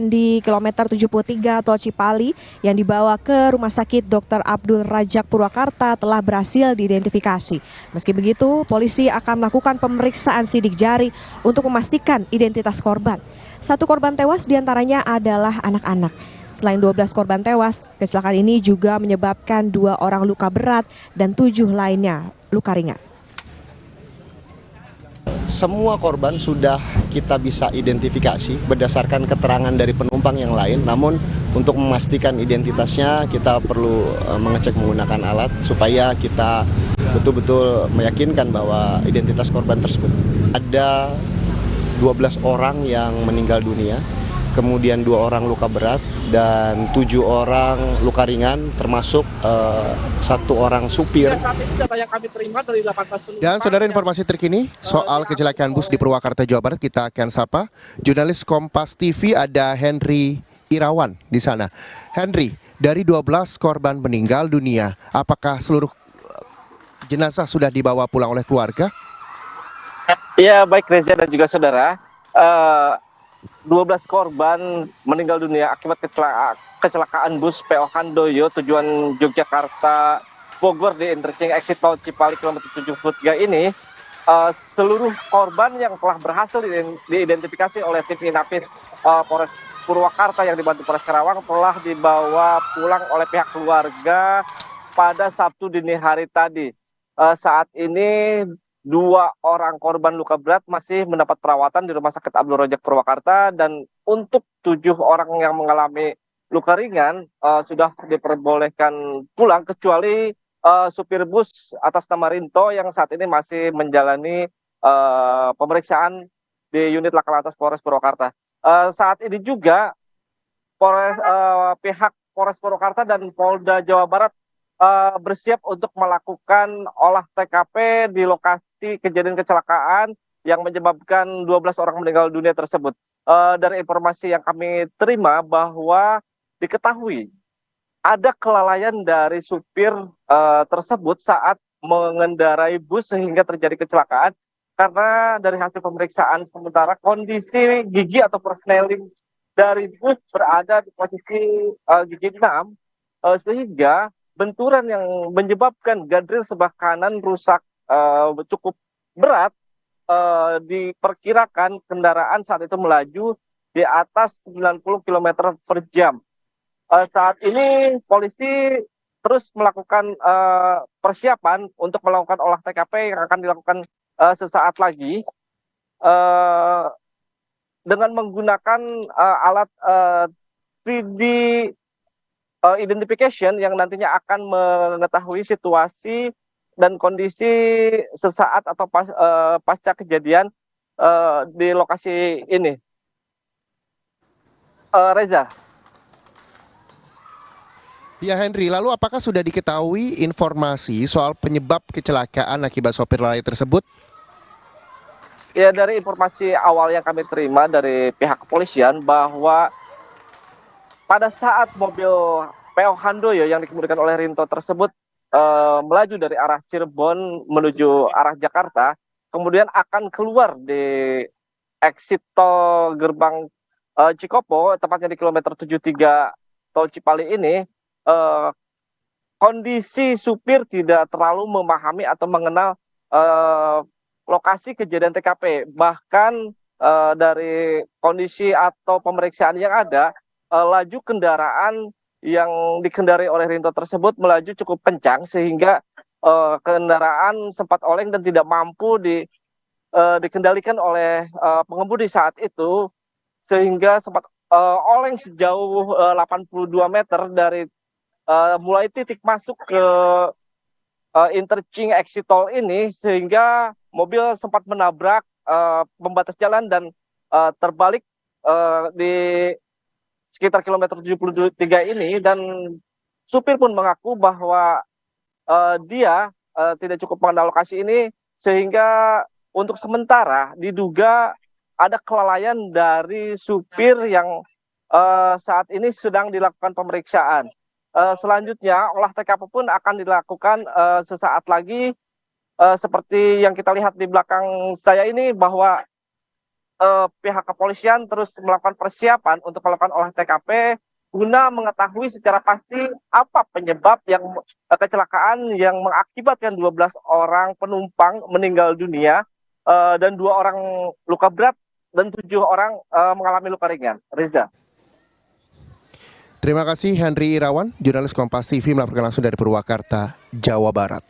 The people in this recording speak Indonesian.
korban di kilometer 73 Tol Cipali yang dibawa ke Rumah Sakit Dr. Abdul Rajak Purwakarta telah berhasil diidentifikasi. Meski begitu, polisi akan melakukan pemeriksaan sidik jari untuk memastikan identitas korban. 1 korban tewas diantaranya adalah anak-anak. Selain 12 korban tewas, kecelakaan ini juga menyebabkan 2 orang luka berat dan 7 lainnya luka ringan. Semua korban sudah kita bisa identifikasi berdasarkan keterangan dari penumpang yang lain. Namun untuk memastikan identitasnya kita perlu mengecek menggunakan alat supaya kita betul-betul meyakinkan bahwa identitas korban tersebut. Ada 12 orang yang meninggal dunia, kemudian 2 orang luka berat dan 7 orang luka ringan, termasuk 1 orang supir. Dan saudara, informasi terkini soal kecelakaan bus di Purwakarta, Jawa Barat, kita akan sapa jurnalis Kompas TV, ada Henry Irawan di sana. Henry, dari 12 korban meninggal dunia, apakah seluruh jenazah sudah dibawa pulang oleh keluarga? Ya, baik Reza dan juga saudara. 12 korban meninggal dunia akibat kecelakaan bus PO Handoyo tujuan Yogyakarta Bogor di interchange exit Tol Cipali kilometer 73 ini, seluruh korban yang telah berhasil diidentifikasi oleh tim Inafis Polres Purwakarta yang dibantu Polres Karawang telah dibawa pulang oleh pihak keluarga pada Sabtu dini hari tadi. Saat ini 2 orang korban luka berat masih mendapat perawatan di Rumah Sakit Abdul Rajak Purwakarta, dan untuk 7 orang yang mengalami luka ringan sudah diperbolehkan pulang, kecuali supir bus atas nama Rinto yang saat ini masih menjalani pemeriksaan di unit Laka Lantas Polres Purwakarta. Saat ini juga pihak Polres Purwakarta dan Polda Jawa Barat bersiap untuk melakukan olah TKP di lokasi kejadian kecelakaan yang menyebabkan 12 orang meninggal dunia tersebut. Dari informasi yang kami terima bahwa diketahui ada kelalaian dari supir tersebut saat mengendarai bus sehingga terjadi kecelakaan, karena dari hasil pemeriksaan sementara kondisi gigi atau persneling dari bus berada di posisi gigi 6, sehingga benturan yang menyebabkan gadril sebelah kanan rusak cukup berat. Diperkirakan kendaraan saat itu melaju di atas 90 km per jam. Saat ini polisi terus melakukan persiapan untuk melakukan olah TKP yang akan dilakukan sesaat lagi dengan menggunakan alat 3D identification yang nantinya akan mengetahui situasi dan kondisi sesaat atau pasca kejadian di lokasi ini. Reza. Ya Henry, lalu apakah sudah diketahui informasi soal penyebab kecelakaan akibat sopir lalai tersebut? Ya, dari informasi awal yang kami terima dari pihak kepolisian bahwa pada saat mobil PO Handoyo yang dikemudikan oleh Rinto tersebut melaju dari arah Cirebon menuju arah Jakarta, kemudian akan keluar di exit tol gerbang Cikopo, tepatnya di kilometer 73 Tol Cipali ini, kondisi supir tidak terlalu memahami atau mengenal lokasi kejadian TKP. Bahkan dari kondisi atau pemeriksaan yang ada, laju kendaraan yang dikendarai oleh Rinto tersebut melaju cukup kencang sehingga kendaraan sempat oleng dan tidak mampu dikendalikan oleh pengemudi saat itu, sehingga sempat oleng sejauh 82 meter dari mulai titik masuk ke interchange exit tol ini, sehingga mobil sempat menabrak pembatas jalan dan terbalik di sekitar kilometer 73 ini, dan supir pun mengaku bahwa dia tidak cukup mengenal lokasi ini, sehingga untuk sementara diduga ada kelalaian dari supir yang saat ini sedang dilakukan pemeriksaan. Selanjutnya olah TKP pun akan dilakukan sesaat lagi, seperti yang kita lihat di belakang saya ini, bahwa pihak kepolisian terus melakukan persiapan untuk melakukan olah TKP guna mengetahui secara pasti apa penyebab yang kecelakaan yang mengakibatkan 12 orang penumpang meninggal dunia dan 2 orang luka berat dan 7 orang mengalami luka ringan. Reza. Terima kasih Henry Irawan, jurnalis Kompas TV melaporkan langsung dari Purwakarta, Jawa Barat.